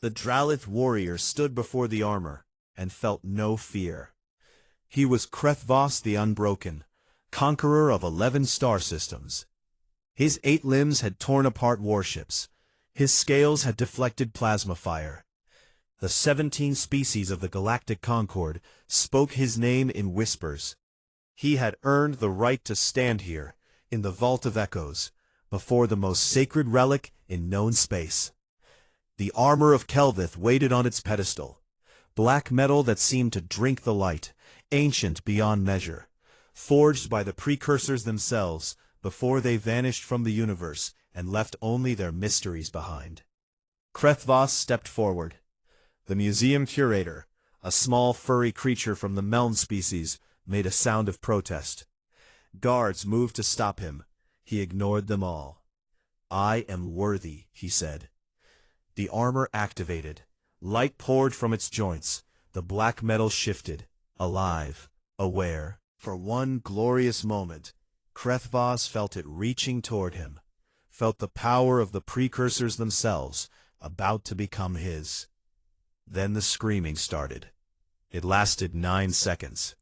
The Dralith warrior stood before the armor, and felt no fear. He was Krethvos the Unbroken, conqueror of 11 star systems. His 8 limbs had torn apart warships. His scales had deflected plasma fire. The 17 species of the Galactic Concord spoke his name in whispers. He had earned the right to stand here, in the Vault of Echoes, before the most sacred relic in known space. The armor of Kelvith waited on its pedestal, black metal that seemed to drink the light, ancient beyond measure, forged by the precursors themselves before they vanished from the universe and left only their mysteries behind. Krethvos stepped forward. The museum curator, a small furry creature from the Meln species, made a sound of protest. Guards moved to stop him. He ignored them all. "I am worthy," he said. The armor activated. Light poured from its joints. The black metal shifted, alive, aware. For one glorious moment, Krethvos felt it reaching toward him, felt the power of the precursors themselves, about to become his. Then the screaming started. It lasted 9 seconds.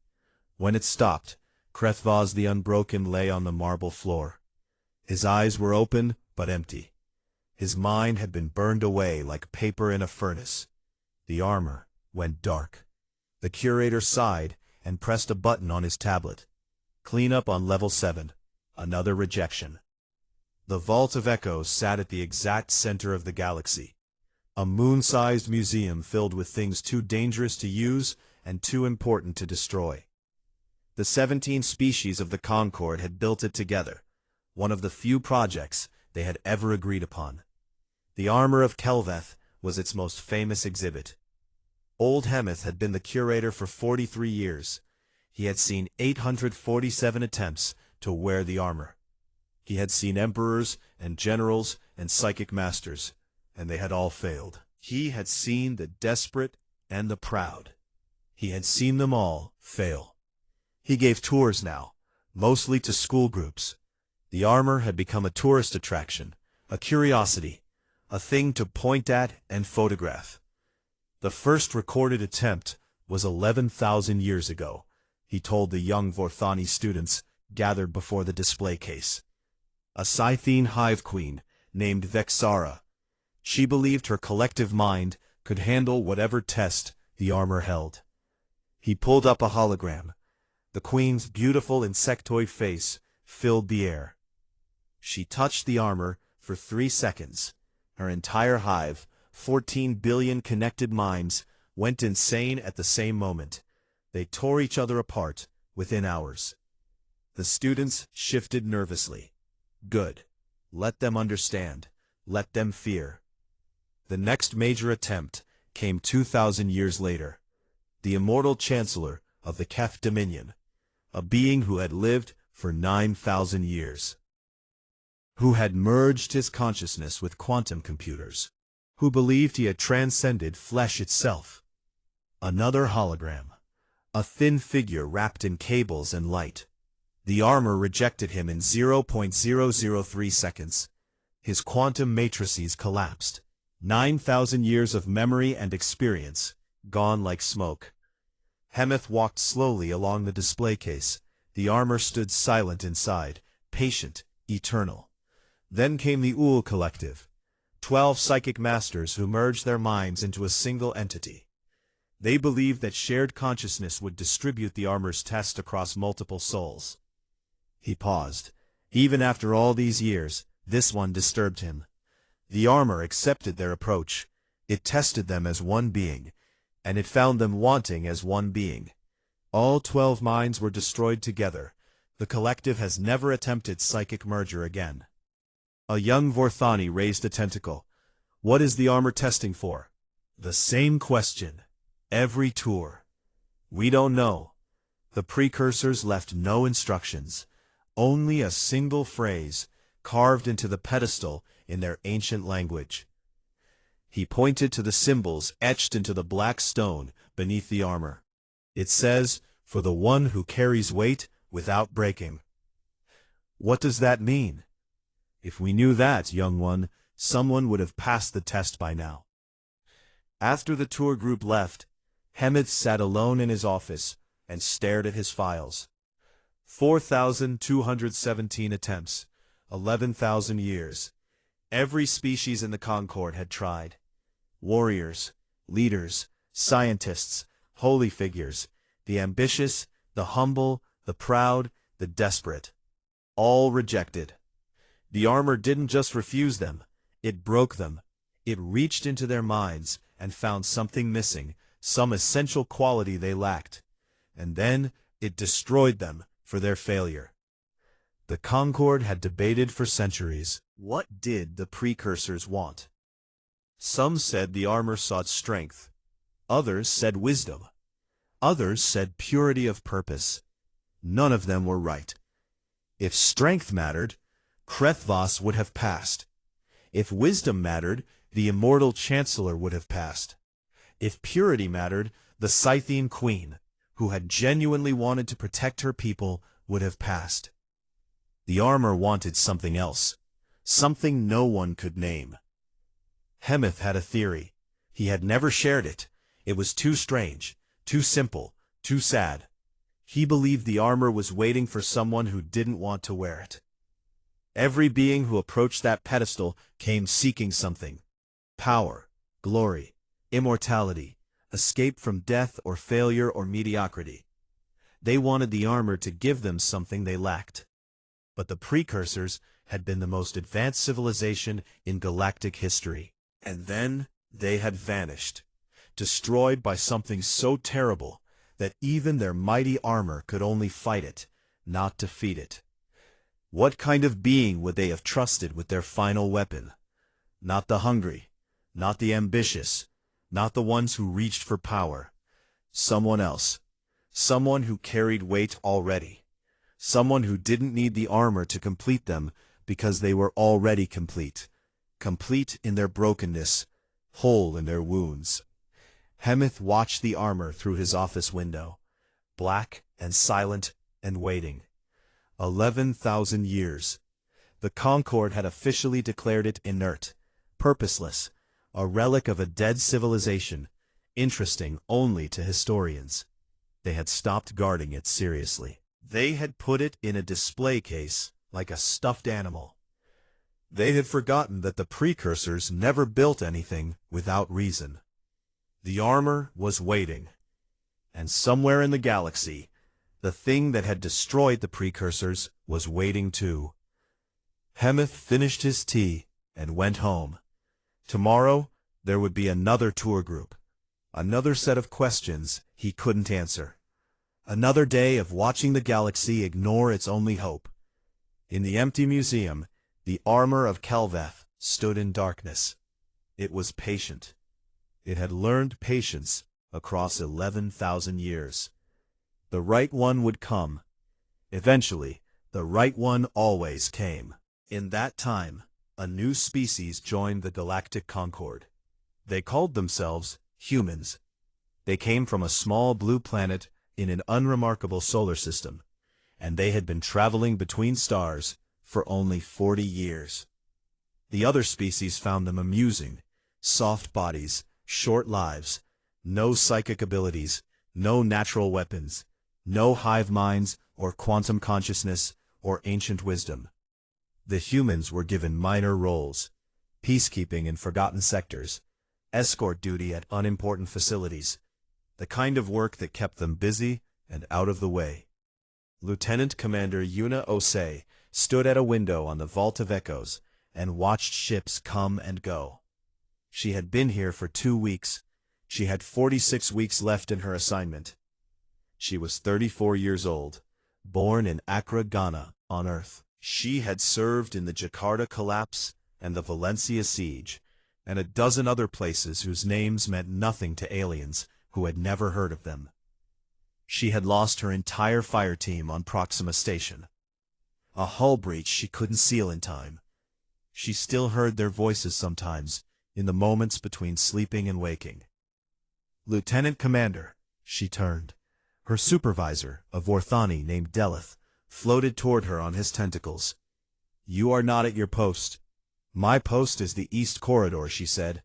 When it stopped, Krethvos the Unbroken lay on the marble floor. His eyes were open, but empty. His mind had been burned away like paper in a furnace. The armor went dark. The curator sighed and pressed a button on his tablet. Cleanup on level 7. Another rejection. The Vault of Echoes sat at the exact center of the galaxy. A moon-sized museum filled with things too dangerous to use and too important to destroy. The 17 species of the Concord had built it together, one of the few projects they had ever agreed upon. The armor of Kelveth was its most famous exhibit. Old Hemeth had been the curator for 43 years. He had seen 847 attempts to wear the armor. He had seen emperors and generals and psychic masters, and they had all failed. He had seen the desperate and the proud. He had seen them all fail. He gave tours now, mostly to school groups. The armor had become a tourist attraction, a curiosity, a thing to point at and photograph. The first recorded attempt was 11,000 years ago, he told the young Vorthani students gathered before the display case. A Scythian hive queen named Vexara. She believed her collective mind could handle whatever test the armor held. He pulled up a hologram. The queen's beautiful insectoid face filled the air. She touched the armor for 3 seconds. Her entire hive, 14 billion connected minds, went insane at the same moment. They tore each other apart within hours. The students shifted nervously. Good. Let them understand. Let them fear. The next major attempt came 2,000 years later. The immortal chancellor of the Keth Dominion, a being who had lived for 9,000 years, who had merged his consciousness with quantum computers, who believed he had transcended flesh itself. Another hologram, a thin figure wrapped in cables and light. The armor rejected him in 0.003 seconds. His quantum matrices collapsed. 9,000 years of memory and experience, gone like smoke. Hemeth walked slowly along the display case. The armor stood silent inside, patient, eternal. Then came the Ul Collective, 12 psychic masters who merged their minds into a single entity. They believed that shared consciousness would distribute the armor's test across multiple souls. He paused. Even after all these years, this one disturbed him. The armor accepted their approach. It tested them as one being, and it found them wanting as one being. All 12 minds were destroyed together. The collective has never attempted psychic merger again. A young Vorthani raised a tentacle. What is the armor testing for? The same question. Every tour. We don't know. The precursors left no instructions. Only a single phrase, carved into the pedestal in their ancient language. He pointed to the symbols etched into the black stone beneath the armor. It says, "For the one who carries weight without breaking." What does that mean? If we knew that, young one, someone would have passed the test by now. After the tour group left, Hemeth sat alone in his office and stared at his files. 4,217 attempts, 11,000 years. Every species in the Concord had tried. Warriors, leaders, scientists, holy figures, the ambitious, the humble, the proud, the desperate. All rejected. The armor didn't just refuse them, it broke them. It reached into their minds and found something missing, some essential quality they lacked. And then it destroyed them for their failure. The Concord had debated for centuries. What did the precursors want? Some said the armor sought strength. Others said wisdom. Others said purity of purpose. None of them were right. If strength mattered, Krethvos would have passed. If wisdom mattered, the immortal Chancellor would have passed. If purity mattered, the Scythian Queen, who had genuinely wanted to protect her people, would have passed. The armor wanted something else, something no one could name. Hemeth had a theory. He had never shared it. It was too strange, too simple, too sad. He believed the armor was waiting for someone who didn't want to wear it. Every being who approached that pedestal came seeking something. Power, glory, immortality, escape from death or failure or mediocrity. They wanted the armor to give them something they lacked. But the precursors had been the most advanced civilization in galactic history. And then they had vanished, destroyed by something so terrible that even their mighty armor could only fight it, not defeat it. What kind of being would they have trusted with their final weapon? Not the hungry, not the ambitious, not the ones who reached for power. Someone else. Someone who carried weight already. Someone who didn't need the armor to complete them because they were already complete. Complete in their brokenness, whole in their wounds. Hemeth watched the armor through his office window, black and silent and waiting. 11,000 years. The Concord had officially declared it inert, purposeless, a relic of a dead civilization, interesting only to historians. They had stopped guarding it seriously. They had put it in a display case like a stuffed animal. They had forgotten that the precursors never built anything without reason. The armor was waiting. And somewhere in the galaxy, the thing that had destroyed the precursors was waiting too. Hemeth finished his tea and went home. Tomorrow, there would be another tour group. Another set of questions he couldn't answer. Another day of watching the galaxy ignore its only hope. In the empty museum, the armor of Kelveth stood in darkness. It was patient. It had learned patience across 11,000 years. The right one would come. Eventually, the right one always came. In that time, a new species joined the Galactic Concord. They called themselves humans. They came from a small blue planet in an unremarkable solar system, and they had been traveling between stars for only 40 years. The other species found them amusing. Soft bodies, short lives, no psychic abilities, no natural weapons, no hive minds or quantum consciousness or ancient wisdom. The humans were given minor roles: peacekeeping in forgotten sectors, escort duty at unimportant facilities, the kind of work that kept them busy and out of the way. Lieutenant Commander Yuna Osei stood at a window on the Vault of Echoes and watched ships come and go. She had been here for 2 weeks. She had 46 weeks left in her assignment. She was 34 years old, born in Accra, Ghana, on Earth. She had served in the Jakarta collapse and the Valencia siege, and a dozen other places whose names meant nothing to aliens who had never heard of them. She had lost her entire fire team on Proxima Station. A hull breach she couldn't seal in time. She still heard their voices sometimes, in the moments between sleeping and waking. Lieutenant Commander, she turned. Her supervisor, a Vorthani named Deleth, floated toward her on his tentacles. "You are not at your post." "My post is the East Corridor," she said.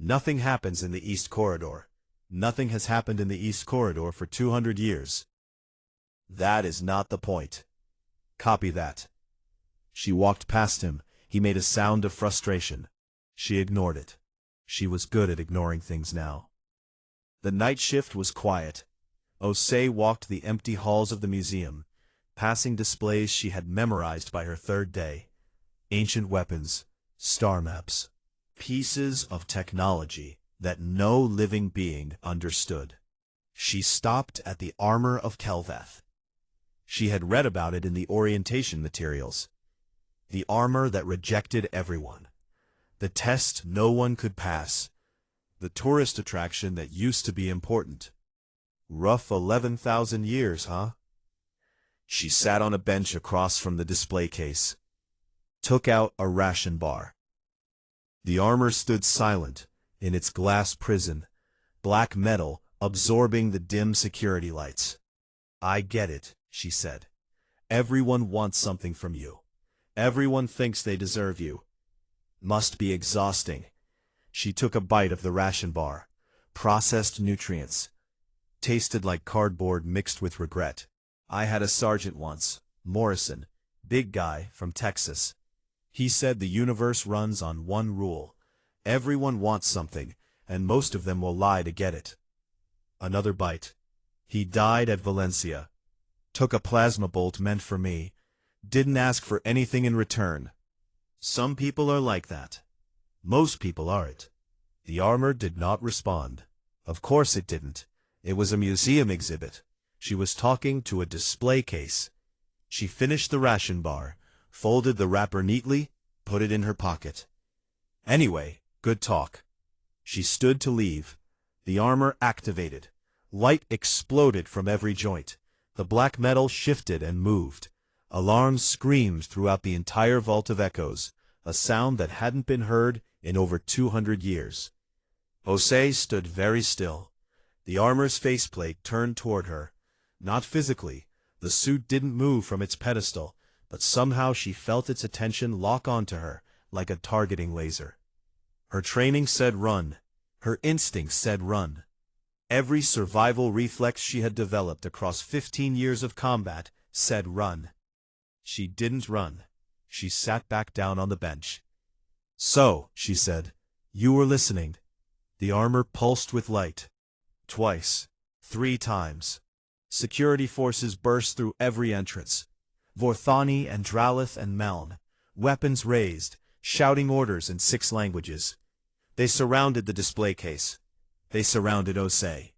Nothing happens in the East Corridor. Nothing has happened in the East Corridor for 200 years. That is not the point. Copy that. She walked past him. He made a sound of frustration. She ignored it. She was good at ignoring things now. The night shift was quiet. Osei walked the empty halls of the museum, passing displays she had memorized by her third day. Ancient weapons, star maps, pieces of technology that no living being understood. She stopped at the armor of Kelveth. She had read about it in the orientation materials. The armor that rejected everyone. The test no one could pass. The tourist attraction that used to be important. Rough 11,000 years, huh? She sat on a bench across from the display case. Took out a ration bar. The armor stood silent in its glass prison, black metal absorbing the dim security lights. I get it, she said. Everyone wants something from you. Everyone thinks they deserve you. Must be exhausting. She took a bite of the ration bar. Processed nutrients. Tasted like cardboard mixed with regret. I had a sergeant once, Morrison, big guy from Texas. He said the universe runs on one rule. Everyone wants something, and most of them will lie to get it. Another bite. He died at Valencia. Took a plasma bolt meant for me. Didn't ask for anything in return. Some people are like that. Most people aren't. The armor did not respond. Of course it didn't. It was a museum exhibit. She was talking to a display case. She finished the ration bar, folded the wrapper neatly, put it in her pocket. Anyway, good talk. She stood to leave. The armor activated. Light exploded from every joint. The black metal shifted and moved. Alarms screamed throughout the entire vault of echoes, a sound that hadn't been heard in over 200 years. Osei stood very still. The armor's faceplate turned toward her. Not physically. The suit didn't move from its pedestal, but somehow she felt its attention lock onto her, like a targeting laser. Her training said run. Her instincts said run. Every survival reflex she had developed across 15 years of combat said run. She didn't run. She sat back down on the bench. So, she said, you were listening. The armor pulsed with light. Twice. 3 times. Security forces burst through every entrance. Vorthani and Dralith and Meln. Weapons raised, shouting orders in 6 languages. They surrounded the display case. They surrounded Osei.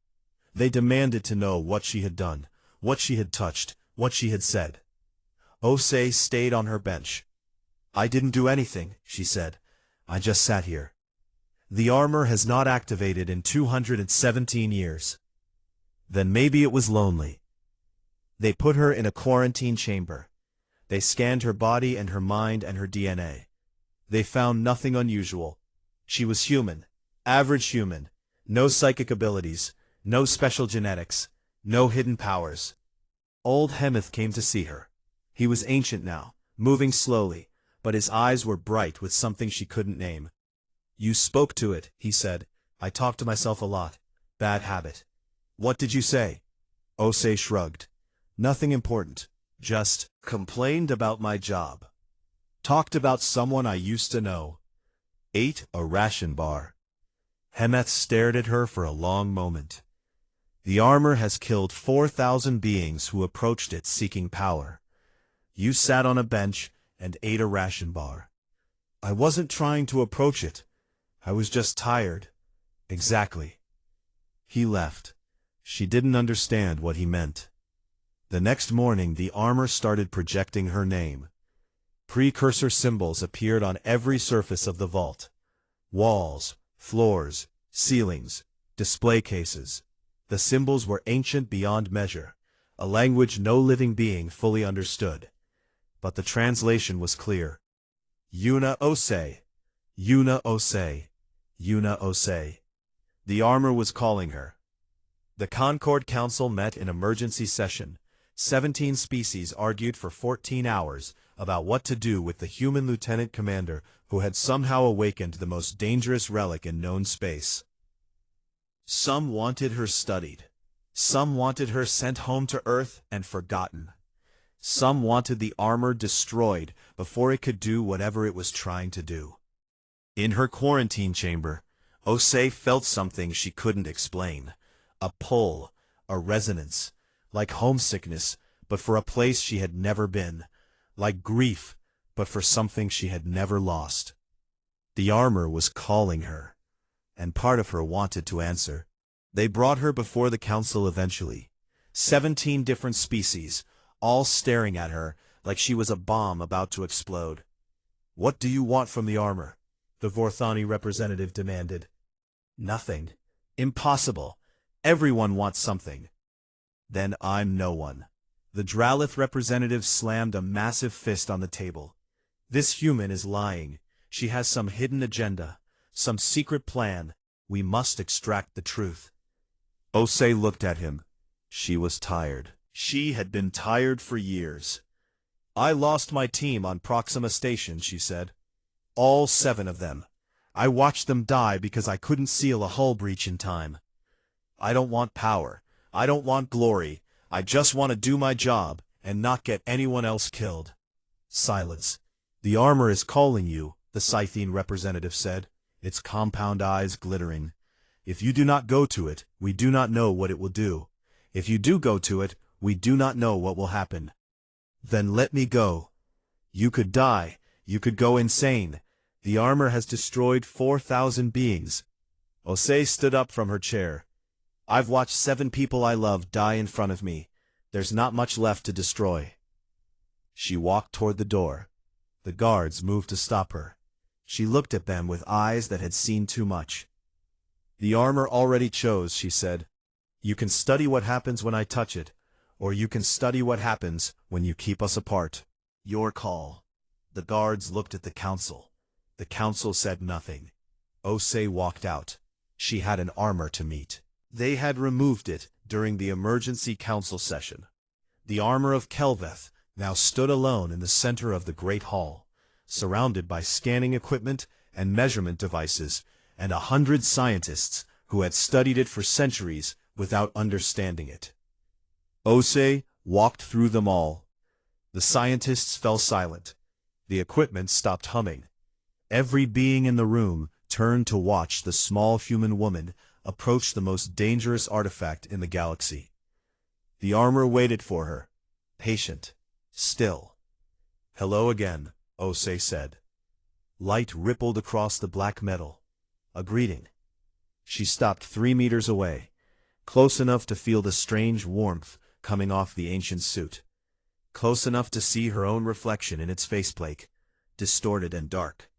They demanded to know what she had done, what she had touched, what she had said. Osei stayed on her bench. I didn't do anything, she said. I just sat here. The armor has not activated in 217 years. Then maybe it was lonely. They put her in a quarantine chamber. They scanned her body and her mind and her DNA. They found nothing unusual. She was human, average human, no psychic abilities, no special genetics, no hidden powers. Old Hemeth came to see her. He was ancient now, moving slowly, but his eyes were bright with something she couldn't name. You spoke to it, he said. I talk to myself a lot. Bad habit. What did you say? Osei shrugged. Nothing important. Just complained about my job. Talked about someone I used to know. Ate a ration bar. Hemeth stared at her for a long moment. The armor has killed 4,000 beings who approached it seeking power. You sat on a bench and ate a ration bar. I wasn't trying to approach it. I was just tired. Exactly. He left. She didn't understand what he meant. The next morning the armor started projecting her name. Precursor symbols appeared on every surface of the vault. Walls, floors, ceilings, display cases. The symbols were ancient beyond measure, a language no living being fully understood. But the translation was clear. Yuna Osei, Yuna Osei, Yuna Osei. The armor was calling her. The Concord Council met in emergency session. 17 species argued for 14 hours, about what to do with the human lieutenant commander who had somehow awakened the most dangerous relic in known space. Some wanted her studied. Some wanted her sent home to Earth and forgotten. Some wanted the armor destroyed before it could do whatever it was trying to do. In her quarantine chamber, Osei felt something she couldn't explain. A pull, a resonance, like homesickness, but for a place she had never been. Like grief, but for something she had never lost. The armor was calling her, and part of her wanted to answer. They brought her before the council eventually. 17 different species, all staring at her like she was a bomb about to explode. "What do you want from the armor?" the Vorthani representative demanded. "Nothing. Impossible. Everyone wants something." "Then I'm no one." The Dralith representative slammed a massive fist on the table. "This human is lying. She has some hidden agenda, some secret plan. We must extract the truth." Osei looked at him. She was tired. She had been tired for years. "I lost my team on Proxima Station," she said. "All 7 of them. I watched them die because I couldn't seal a hull breach in time. I don't want power. I don't want glory. I just want to do my job and not get anyone else killed." Silence. "The armor is calling you," the Scythian representative said, its compound eyes glittering. "If you do not go to it, we do not know what it will do. If you do go to it, we do not know what will happen." "Then let me go." "You could die. You could go insane. The armor has destroyed 4,000 beings." Osei stood up from her chair. "I've watched 7 people I love die in front of me. There's not much left to destroy." She walked toward the door. The guards moved to stop her. She looked at them with eyes that had seen too much. "The armor already chose," she said. "You can study what happens when I touch it, or you can study what happens when you keep us apart. Your call." The guards looked at the council. The council said nothing. Osei walked out. She had an armor to meet. They had removed it during the emergency council session. The armor of Kelveth now stood alone in the center of the great hall, surrounded by scanning equipment and measurement devices, and 100 scientists who had studied it for centuries without understanding it. Osei walked through them all. The scientists fell silent. The equipment stopped humming. Every being in the room turned to watch the small human woman approach the most dangerous artifact in the galaxy. The armor waited for her, patient, still. "Hello again," Osei said. Light rippled across the black metal. A greeting. She stopped 3 meters away, close enough to feel the strange warmth coming off the ancient suit, close enough to see her own reflection in its faceplate, distorted and dark.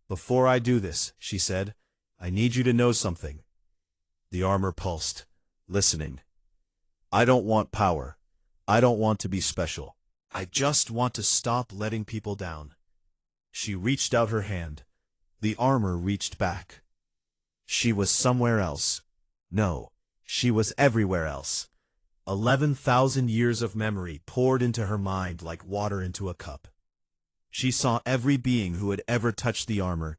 "Before I do this," she said, "I need you to know something." The armor pulsed, listening. "I don't want power. I don't want to be special. I just want to stop letting people down." She reached out her hand. The armor reached back. She was somewhere else. No, she was everywhere else. 11,000 years of memory poured into her mind like water into a cup. She saw every being who had ever touched the armor.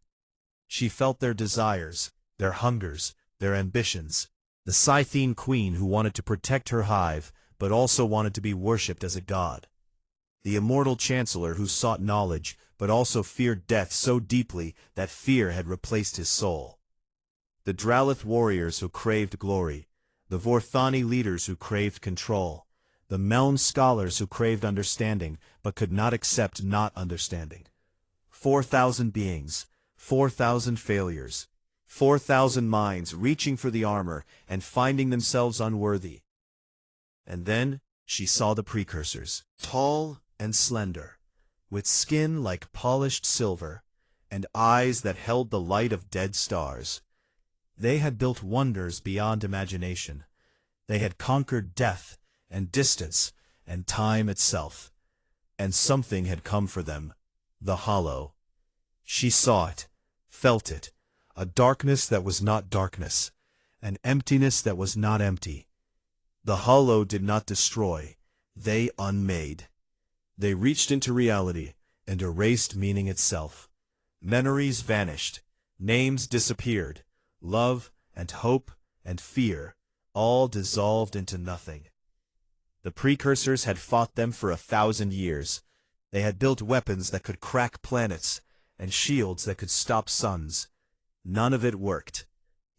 She felt their desires, their hungers, their ambitions. The Scythian queen who wanted to protect her hive, but also wanted to be worshipped as a god. The immortal chancellor who sought knowledge, but also feared death so deeply that fear had replaced his soul. The Dralith warriors who craved glory, the Vorthani leaders who craved control, the Meln scholars who craved understanding, but could not accept not understanding. 4,000 beings, 4,000 failures. 4,000 minds reaching for the armor and finding themselves unworthy. And then she saw the precursors, tall and slender, with skin like polished silver, and eyes that held the light of dead stars. They had built wonders beyond imagination. They had conquered death and distance and time itself. And something had come for them, the hollow. She saw it, felt it, a darkness that was not darkness, an emptiness that was not empty. The hollow did not destroy, they unmade. They reached into reality and erased meaning itself. Memories vanished, names disappeared, love and hope and fear all dissolved into nothing. The precursors had fought them for 1,000 years. They had built weapons that could crack planets and shields that could stop suns. None of it worked.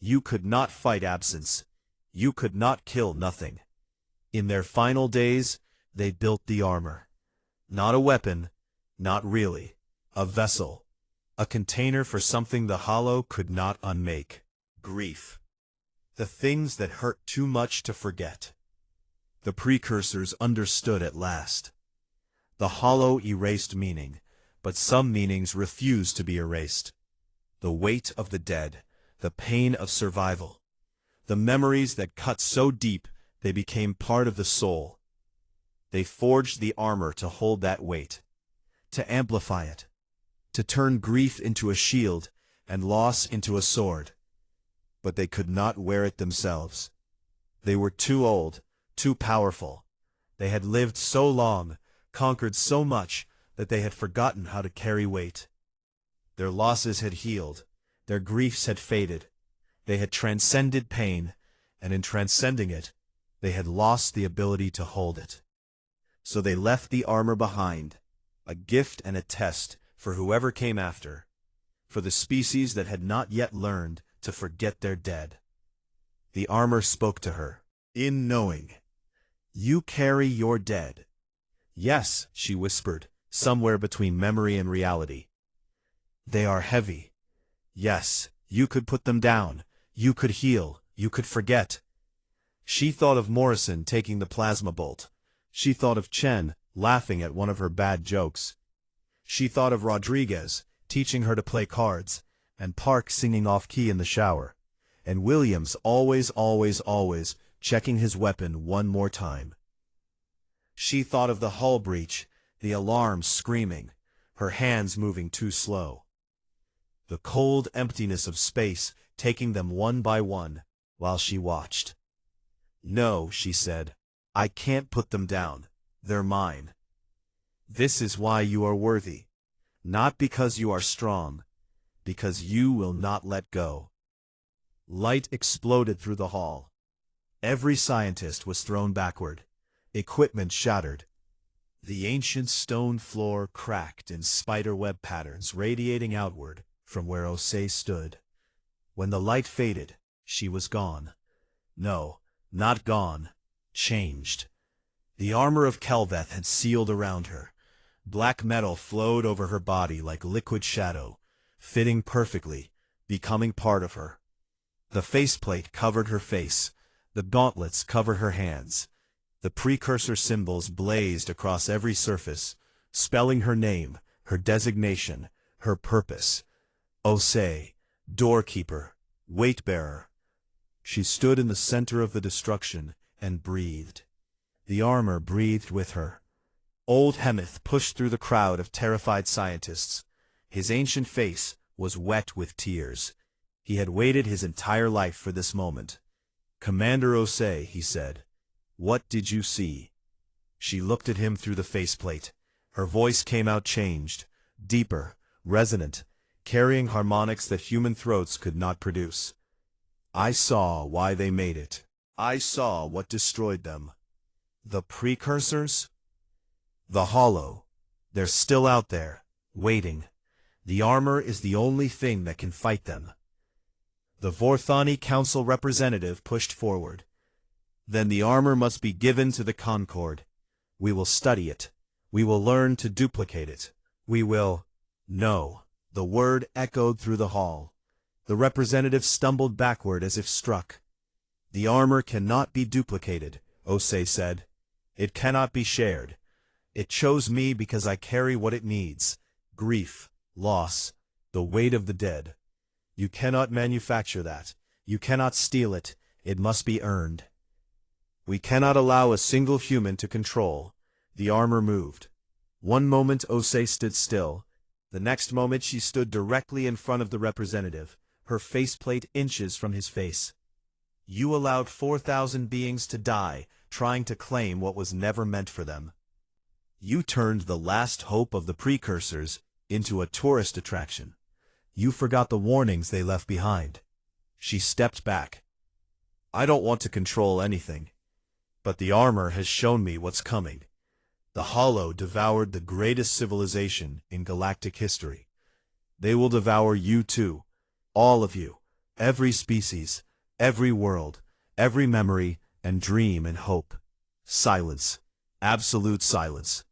You could not fight absence. You could not kill nothing. In their final days, they built the armor. Not a weapon, not really. A vessel. A container for something the Hollow could not unmake. Grief. The things that hurt too much to forget. The precursors understood at last. The Hollow erased meaning, but some meanings refused to be erased. The weight of the dead, the pain of survival, the memories that cut so deep they became part of the soul. They forged the armor to hold that weight, to amplify it, to turn grief into a shield and loss into a sword. But they could not wear it themselves. They were too old, too powerful. They had lived so long, conquered so much, that they had forgotten how to carry weight. Their losses had healed, their griefs had faded. They had transcended pain, and in transcending it, they had lost the ability to hold it. So they left the armor behind, a gift and a test for whoever came after, for the species that had not yet learned to forget their dead. The armor spoke to her, in knowing. You carry your dead. Yes, she whispered, somewhere between memory and reality. They are heavy. Yes, you could put them down. You could heal. You could forget. She thought of Morrison taking the plasma bolt. She thought of Chen laughing at one of her bad jokes. She thought of Rodriguez teaching her to play cards, and Park singing off-key in the shower, and Williams always checking his weapon one more time. She thought of the hull breach, the alarm screaming, her hands moving too slow. The cold emptiness of space taking them one by one, while she watched. No, she said, I can't put them down. They're mine. This is why you are worthy. Not because you are strong, because you will not let go. Light exploded through the hall. Every scientist was thrown backward. Equipment shattered. The ancient stone floor cracked in spiderweb patterns radiating outward from where Osei stood. When the light faded, she was gone. No, not gone. Changed. The armor of Kelveth had sealed around her. Black metal flowed over her body like liquid shadow, fitting perfectly, becoming part of her. The faceplate covered her face. The gauntlets covered her hands. The precursor symbols blazed across every surface, spelling her name, her designation, her purpose. Osei, doorkeeper, weight-bearer. She stood in the center of the destruction and breathed. The armor breathed with her. Old Hemeth pushed through the crowd of terrified scientists. His ancient face was wet with tears. He had waited his entire life for this moment. Commander Osei, he said, what did you see? She looked at him through the faceplate. Her voice came out changed, deeper, resonant, carrying harmonics that human throats could not produce. I saw why they made it. I saw what destroyed them. The precursors? The Hollow. They're still out there, waiting. The armor is the only thing that can fight them. The Vorthani Council representative pushed forward. Then the armor must be given to the Concord. We will study it. We will learn to duplicate it. We will... No. The word echoed through the hall. The representative stumbled backward as if struck. The armor cannot be duplicated, Osei said. It cannot be shared. It chose me because I carry what it needs. Grief, loss, the weight of the dead. You cannot manufacture that. You cannot steal it. It must be earned. We cannot allow a single human to control. The armor moved. One moment Osei stood still. The next moment she stood directly in front of the representative, her faceplate inches from his face. You allowed 4,000 beings to die, trying to claim what was never meant for them. You turned the last hope of the precursors into a tourist attraction. You forgot the warnings they left behind. She stepped back. I don't want to control anything, but the armor has shown me what's coming. The Hollow devoured the greatest civilization in galactic history. They will devour you too, all of you, every species, every world, every memory and dream and hope. Silence, absolute silence,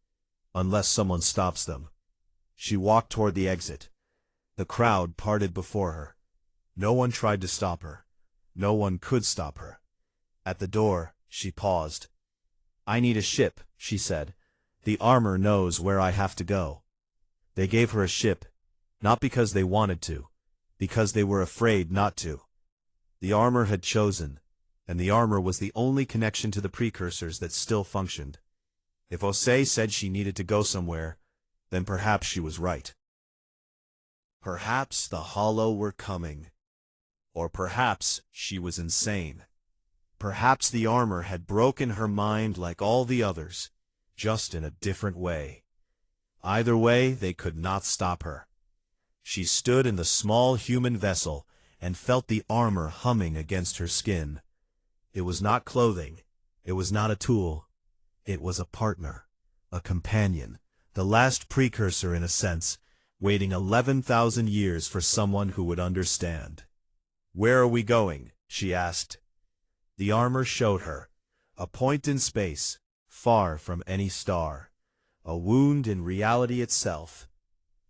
unless someone stops them. She walked toward the exit. The crowd parted before her. No one tried to stop her. No one could stop her. At the door, she paused. I need a ship, she said. The armor knows where I have to go. They gave her a ship, not because they wanted to, because they were afraid not to. The armor had chosen, and the armor was the only connection to the precursors that still functioned. If Osei said she needed to go somewhere, then perhaps she was right. Perhaps the Hollow were coming. Or perhaps she was insane. Perhaps the armor had broken her mind like all the others, just in a different way. Either way, they could not stop her. She stood in the small human vessel and felt the armor humming against her skin. It was not clothing. It was not a tool. It was a partner, a companion, the last precursor in a sense, waiting 11,000 years for someone who would understand. Where are we going? She asked. The armor showed her, a point in space, far from any star, a wound in reality itself,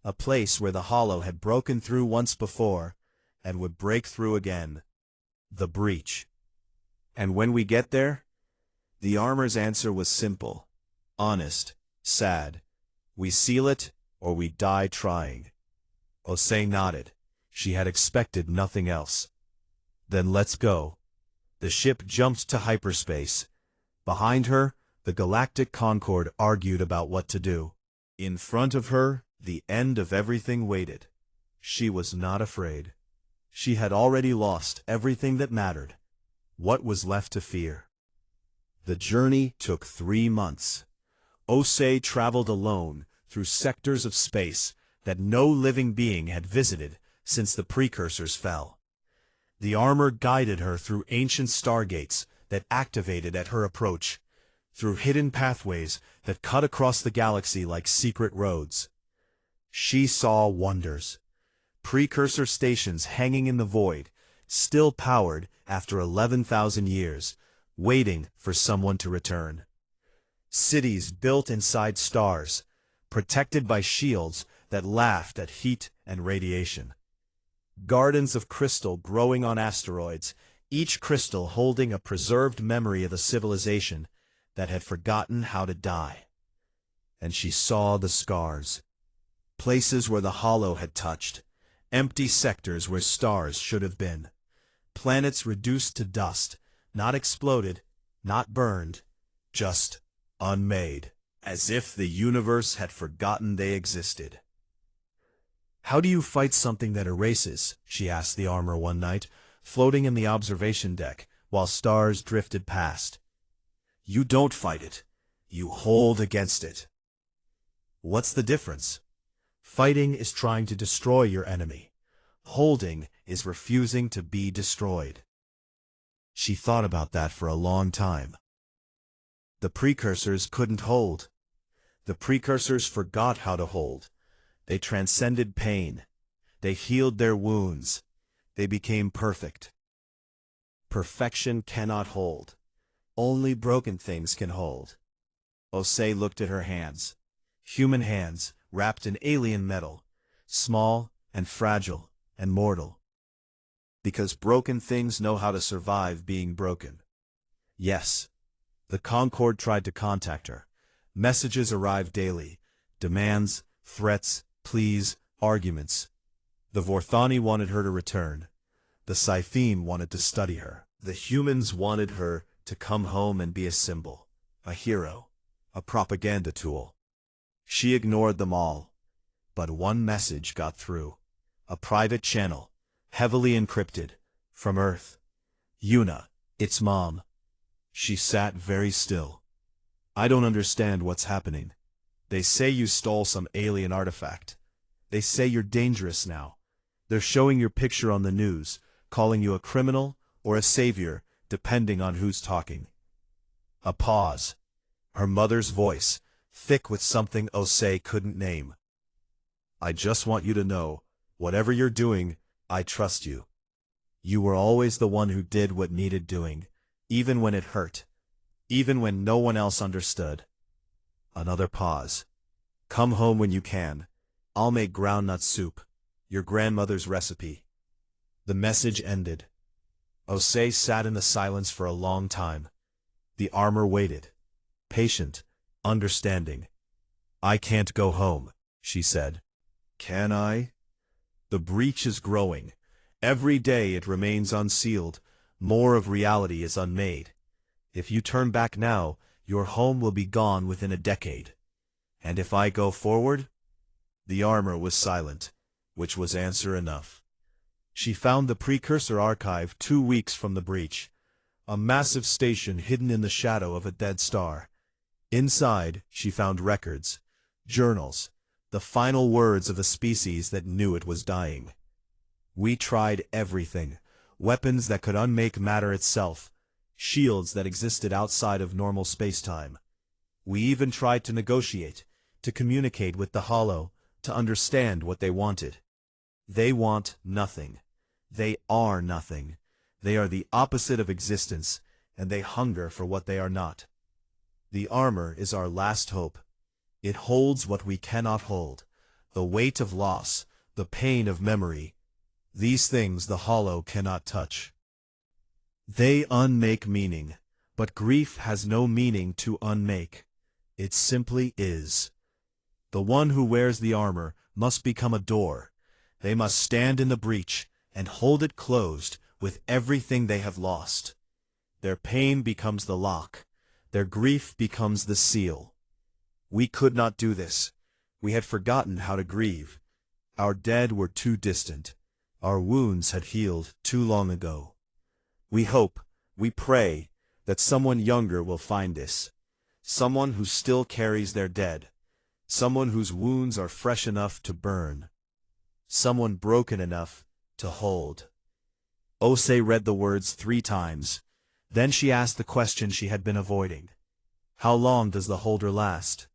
a place where the Hollow had broken through once before and would break through again. The breach. And when we get there? The armor's answer was simple, honest, sad. We seal it, or we die trying. Osei nodded. She had expected nothing else. Then let's go. The ship jumped to hyperspace. Behind her, the Galactic Concord argued about what to do. In front of her, the end of everything waited. She was not afraid. She had already lost everything that mattered. What was left to fear? The journey took 3 months. Osei traveled alone through sectors of space that no living being had visited since the precursors fell. The armor guided her through ancient stargates that activated at her approach, through hidden pathways that cut across the galaxy like secret roads. She saw wonders. Precursor stations hanging in the void, still powered after 11,000 years, waiting for someone to return. Cities built inside stars, protected by shields that laughed at heat and radiation. Gardens of crystal growing on asteroids, each crystal holding a preserved memory of a civilization that had forgotten how to die. And she saw the scars. Places where the Hollow had touched, empty sectors where stars should have been. Planets reduced to dust, not exploded, not burned, just unmade, as if the universe had forgotten they existed. How do you fight something that erases? She asked the armor one night, floating in the observation deck while stars drifted past. You don't fight it. You hold against it. What's the difference? Fighting is trying to destroy your enemy. Holding is refusing to be destroyed. She thought about that for a long time. The precursors couldn't hold. The precursors forgot how to hold. They transcended pain. They healed their wounds. They became perfect. Perfection cannot hold. Only broken things can hold. Osei looked at her hands. Human hands, wrapped in alien metal, small and fragile and mortal. Because broken things know how to survive being broken. Yes. The Concord tried to contact her. Messages arrived daily. Demands, threats, pleas, arguments. The Vorthani wanted her to return. The Sci-Fi wanted to study her. The humans wanted her to come home and be a symbol, a hero, a propaganda tool. She ignored them all. But one message got through. A private channel, heavily encrypted, from Earth. Yuna, its mom. She sat very still. I don't understand what's happening. They say you stole some alien artifact. They say you're dangerous now. They're showing your picture on the news, calling you a criminal or a savior, depending on who's talking. A pause. Her mother's voice, thick with something Osei couldn't name. I just want you to know, whatever you're doing, I trust you. You were always the one who did what needed doing, even when it hurt, even when no one else understood. Another pause. Come home when you can. I'll make groundnut soup, your grandmother's recipe. The message ended. Osei sat in the silence for a long time. The armor waited. Patient, understanding. I can't go home, she said. Can I? The breach is growing. Every day it remains unsealed. More of reality is unmade. If you turn back now, your home will be gone within a decade. And if I go forward? The armor was silent, which was answer enough. She found the precursor archive 2 weeks from the breach, a massive station hidden in the shadow of a dead star. Inside, she found records, journals, the final words of a species that knew it was dying. We tried everything, weapons that could unmake matter itself, shields that existed outside of normal spacetime. We even tried to negotiate, to communicate with the Hollow, to understand what they wanted. They want nothing. They are nothing. They are the opposite of existence, and they hunger for what they are not. The armor is our last hope. It holds what we cannot hold, the weight of loss, the pain of memory. These things the Hollow cannot touch. They unmake meaning, but grief has no meaning to unmake. It simply is. The one who wears the armor must become a door. They must stand in the breach and hold it closed with everything they have lost. Their pain becomes the lock. Their grief becomes the seal. We could not do this. We had forgotten how to grieve. Our dead were too distant. Our wounds had healed too long ago. We hope, we pray, that someone younger will find this. Someone who still carries their dead. Someone whose wounds are fresh enough to burn. Someone broken enough to hold. Osei read the words 3 times. Then she asked the question she had been avoiding. How long does the holder last?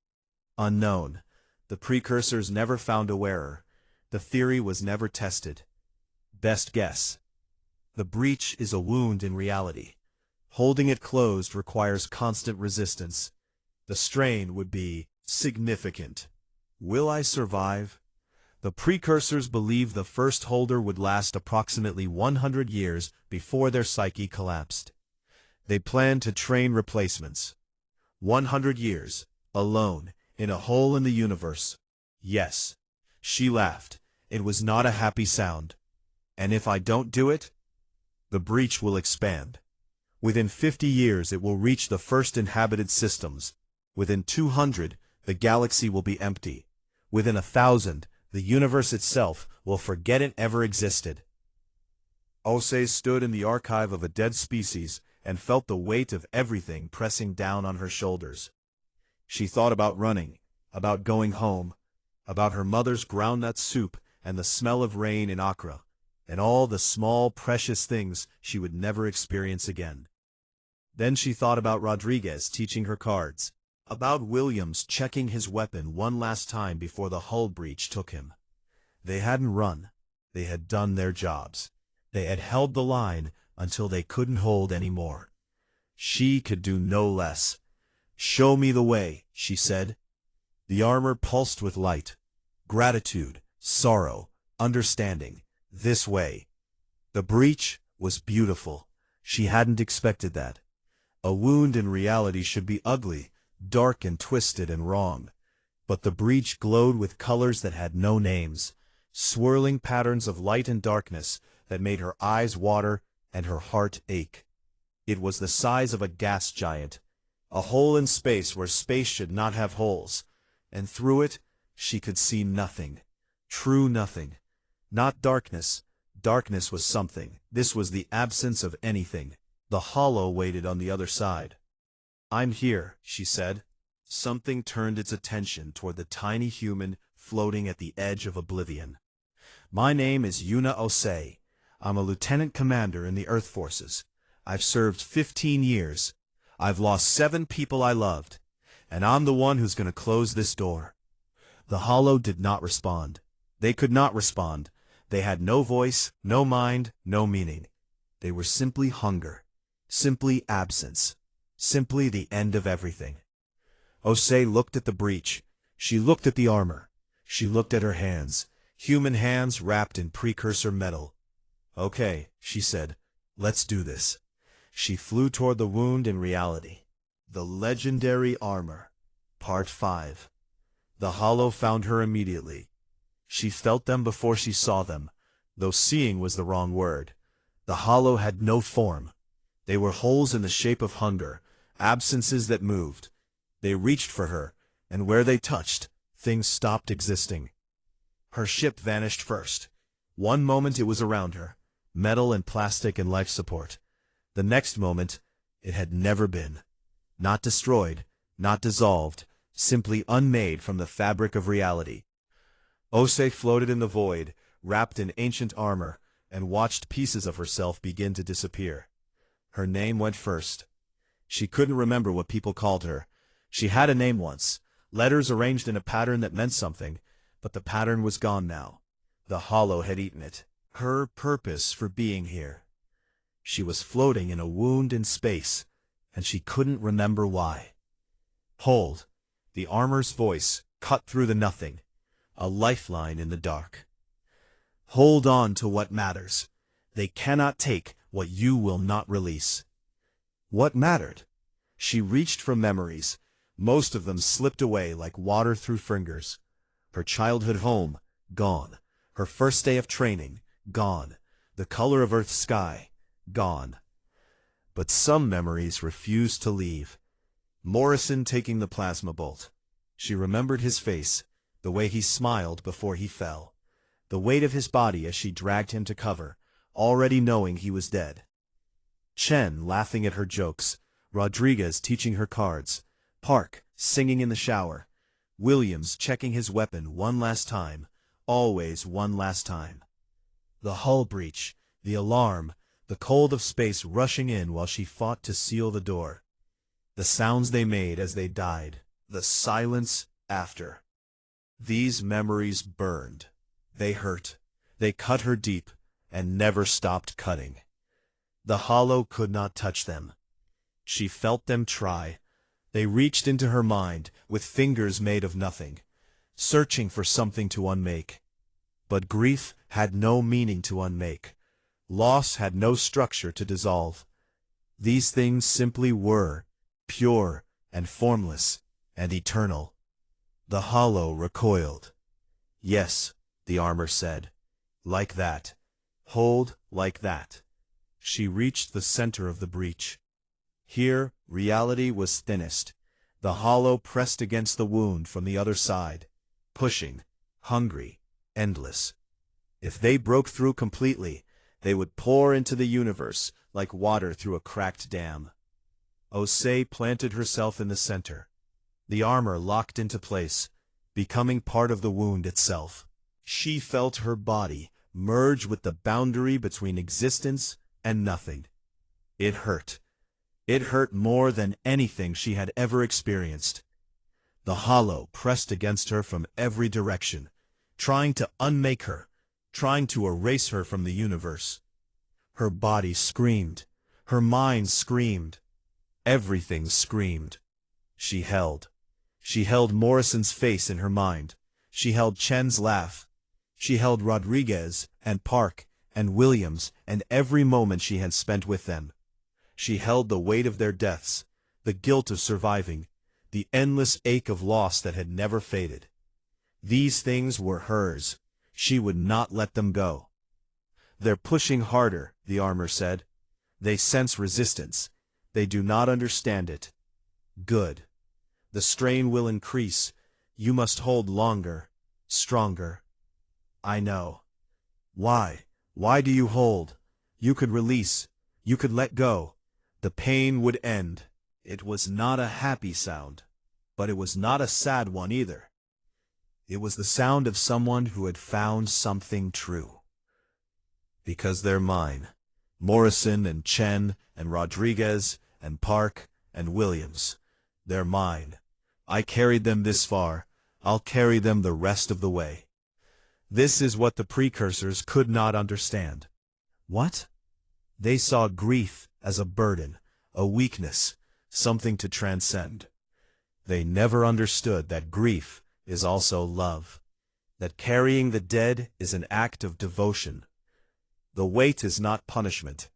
Unknown. The precursors never found a wearer. The theory was never tested. Best guess. The breach is a wound in reality. Holding it closed requires constant resistance. The strain would be significant. Will I survive? The precursors believed the first holder would last approximately 100 years before their psyche collapsed. They planned to train replacements. 100 years, alone, in a hole in the universe. Yes. She laughed. It was not a happy sound. And if I don't do it? The breach will expand. Within 50 years it will reach the first inhabited systems. Within 200, the galaxy will be empty. Within 1,000, the universe itself will forget it ever existed. Osei stood in the archive of a dead species and felt the weight of everything pressing down on her shoulders. She thought about running, about going home, about her mother's groundnut soup and the smell of rain in Accra, and all the small, precious things she would never experience again. Then she thought about Rodriguez teaching her cards, about Williams checking his weapon one last time before the hull breach took him. They hadn't run. They had done their jobs. They had held the line until they couldn't hold any more. She could do no less. "Show me the way," she said. The armor pulsed with light. Gratitude, sorrow, understanding. This way. The breach was beautiful. She hadn't expected that. A wound in reality should be ugly, dark and twisted and wrong. But the breach glowed with colors that had no names, swirling patterns of light and darkness that made her eyes water and her heart ache. It was the size of a gas giant, a hole in space where space should not have holes, and through it she could see nothing, true nothing. Not darkness. Darkness was something. This was the absence of anything. The Hollow waited on the other side. "I'm here," she said. something turned its attention toward the tiny human floating at the edge of oblivion. "My name is Yuna Osei. I'm a lieutenant commander in the Earth Forces. I've served 15 years. I've lost 7 people I loved, and I'm the one who's going to close this door." The Hollow did not respond. They could not respond. They had no voice, no mind, no meaning. They were simply hunger, simply absence, simply the end of everything. Osei looked at the breach. She looked at the armor. She looked at her hands, human hands wrapped in precursor metal. "Okay," she said, "let's do this." She flew toward the wound in reality. The Legendary Armor, Part 5. The Hollow found her immediately. She felt them before she saw them, though seeing was the wrong word. The Hollow had no form. They were holes in the shape of hunger, absences that moved. They reached for her, and where they touched, things stopped existing. Her ship vanished first. One moment it was around her, metal and plastic and life support. The next moment, it had never been. Not destroyed, not dissolved, simply unmade from the fabric of reality. Osei floated in the void, wrapped in ancient armor, and watched pieces of herself begin to disappear. Her name went first. She couldn't remember what people called her. She had a name once, letters arranged in a pattern that meant something, but the pattern was gone now. The Hollow had eaten it. Her purpose for being here. She was floating in a wound in space, and she couldn't remember why. "Hold!" The armor's voice cut through the nothing, a lifeline in the dark. "Hold on to what matters. They cannot take what you will not release." What mattered? She reached for memories. Most of them slipped away like water through fingers. Her childhood home, gone. Her first day of training, gone. The color of Earth's sky, gone. But some memories refused to leave. Morrison taking the plasma bolt. She remembered his face, the way he smiled before he fell. The weight of his body as she dragged him to cover, already knowing he was dead. Chen laughing at her jokes. Rodriguez teaching her cards. Park singing in the shower. Williams checking his weapon one last time, always one last time. The hull breach, the alarm, the cold of space rushing in while she fought to seal the door. The sounds they made as they died, the silence after. These memories burned. They hurt. They cut her deep, and never stopped cutting. The Hollow could not touch them. She felt them try. They reached into her mind with fingers made of nothing, searching for something to unmake. But grief had no meaning to unmake. Loss had no structure to dissolve. These things simply were, pure and formless and eternal. The Hollow recoiled. "Yes," the armor said. "Like that. Hold like that." She reached the center of the breach. Here, reality was thinnest. The Hollow pressed against the wound from the other side, pushing, hungry, endless. If they broke through completely, they would pour into the universe like water through a cracked dam. Osei planted herself in the center. The armor locked into place, becoming part of the wound itself. She felt her body merge with the boundary between existence and nothing. It hurt. It hurt more than anything she had ever experienced. The Hollow pressed against her from every direction, trying to unmake her, trying to erase her from the universe. Her body screamed. Her mind screamed. Everything screamed. She held. She held Morrison's face in her mind. She held Chen's laugh. She held Rodriguez and Park and Williams and every moment she had spent with them. She held the weight of their deaths, the guilt of surviving, the endless ache of loss that had never faded. These things were hers. She would not let them go. "They're pushing harder," the armor said. "They sense resistance. They do not understand it. Good. The strain will increase. You must hold longer, stronger." "I know." "Why? Why do you hold? You could release. You could let go. The pain would end." It was not a happy sound. But it was not a sad one either. It was the sound of someone who had found something true. Because they're mine. Morrison and Chen and Rodriguez and Park and Williams. They're mine. I carried them this far. I'll carry them the rest of the way. This is what the precursors could not understand. What? They saw grief as a burden, a weakness, something to transcend. They never understood that grief is also love, that carrying the dead is an act of devotion. The weight is not punishment.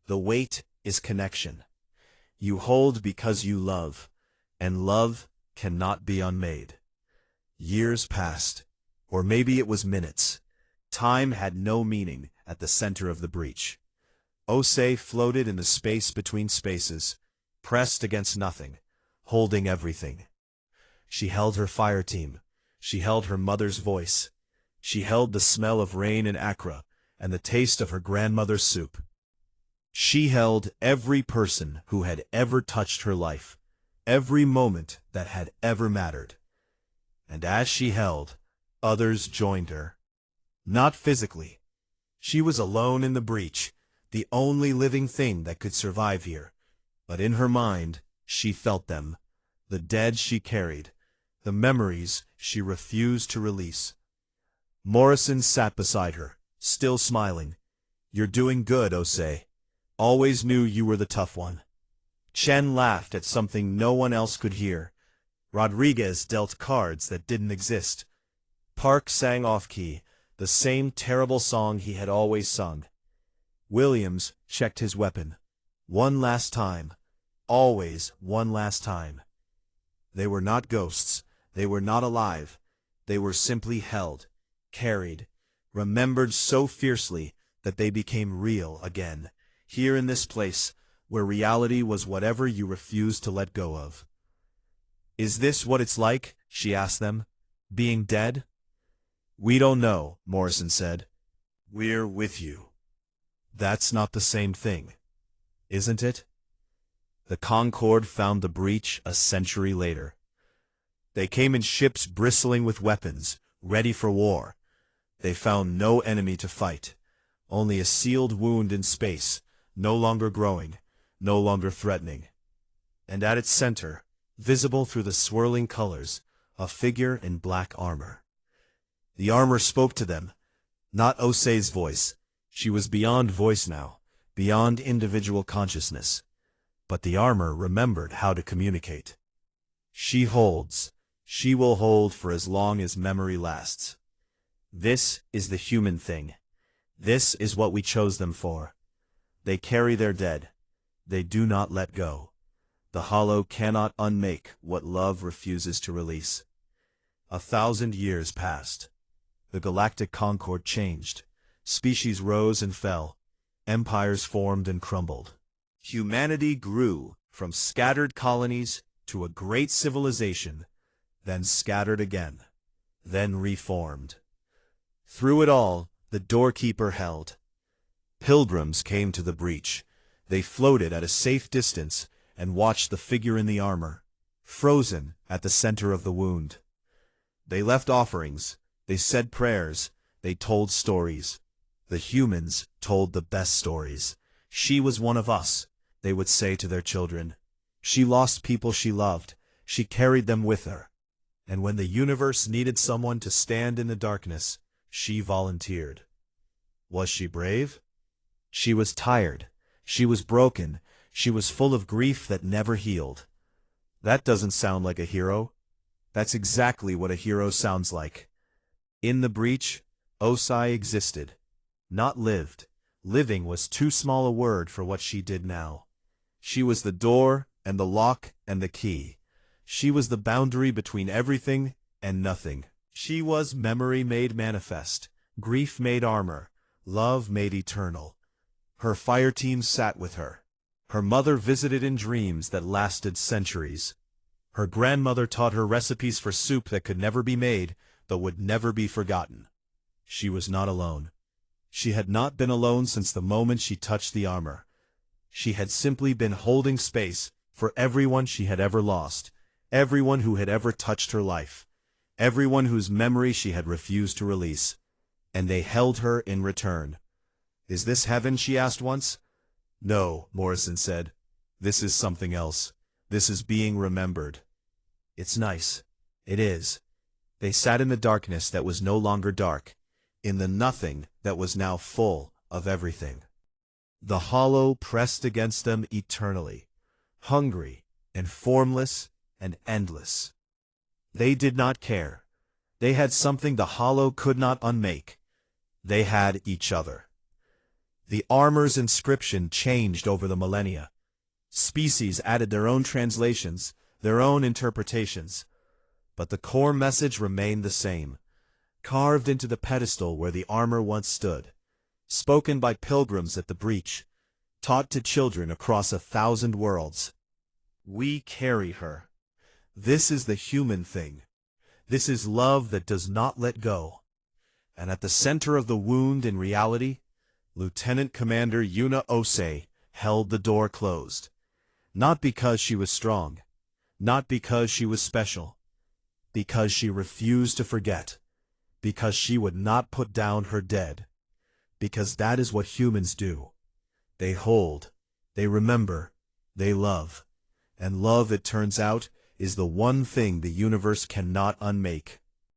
The weight is connection. You hold because you love, and love cannot be unmade. Years passed, or maybe it was minutes. Time had no meaning at the center of the breach. Osei floated in the space between spaces, pressed against nothing, holding everything. She held her fire team. She held her mother's voice. She held the smell of rain in Accra and the taste of her grandmother's soup. She held every person who had ever touched her life, every moment that had ever mattered. And as she held, others joined her. Not physically. She was alone in the breach, the only living thing that could survive here. But in her mind, she felt them, the dead she carried, the memories she refused to release. Morrison sat beside her, still smiling. You're doing good, Osei. Always knew you were the tough one. Chen laughed at something no one else could hear. Rodriguez dealt cards that didn't exist. Park sang off-key, the same terrible song he had always sung. Williams checked his weapon. One last time. Always one last time. They were not ghosts. They were not alive. They were simply held, carried, remembered so fiercely that they became real again, here in this place, where reality was whatever you refused to let go of. Is this what it's like, she asked them, being dead? We don't know, Morrison said. We're with you. That's not the same thing, isn't it? The Concorde found the breach a century later. They came in ships bristling with weapons, ready for war. They found no enemy to fight, only a sealed wound in space, no longer growing, no longer threatening. And at its center, visible through the swirling colors, a figure in black armor. The armor spoke to them, not Osei's voice. She was beyond voice now, beyond individual consciousness. But the armor remembered how to communicate. She holds. She will hold for as long as memory lasts. This is the human thing. This is what we chose them for. They carry their dead. They do not let go. The hollow cannot unmake what love refuses to release. 1,000 years passed. The galactic concord changed. Species rose and fell. Empires formed and crumbled. Humanity grew from scattered colonies to a great civilization, then scattered again, then reformed. Through it all, the doorkeeper held. Pilgrims came to the breach. They floated at a safe distance and watched the figure in the armor, frozen at the center of the wound. They left offerings, they said prayers, they told stories. The humans told the best stories. She was one of us, they would say to their children. She lost people she loved. She carried them with her. And when the universe needed someone to stand in the darkness, she volunteered. Was she brave? She was tired. She was broken. She was full of grief that never healed. That doesn't sound like a hero. That's exactly what a hero sounds like. In the breach, Osei existed. Not lived. Living was too small a word for what she did now. She was the door and the lock and the key. She was the boundary between everything and nothing. She was memory made manifest, grief made armor, love made eternal. Her fire team sat with her. Her mother visited in dreams that lasted centuries. Her grandmother taught her recipes for soup that could never be made, but would never be forgotten. She was not alone. She had not been alone since the moment she touched the armor. She had simply been holding space for everyone she had ever lost, everyone who had ever touched her life, everyone whose memory she had refused to release. And they held her in return. "Is this heaven?" she asked once. "No," Morrison said. "This is something else. This is being remembered." "It's nice." "It is." They sat in the darkness that was no longer dark, in the nothing that was now full of everything. The hollow pressed against them eternally, hungry and formless and endless. They did not care. They had something the hollow could not unmake. They had each other. The armor's inscription changed over the millennia. Species added their own translations, their own interpretations. But the core message remained the same, carved into the pedestal where the armor once stood, spoken by pilgrims at the breach, taught to children across 1,000 worlds. We carry her. This is the human thing. This is love that does not let go. And at the center of the wound in reality, Lieutenant Commander Yuna Osei held the door closed. Not because she was strong, not because she was special, because she refused to forget, because she would not put down her dead, because that is what humans do. They hold, they remember, they love. And love, it turns out, is the one thing the universe cannot unmake.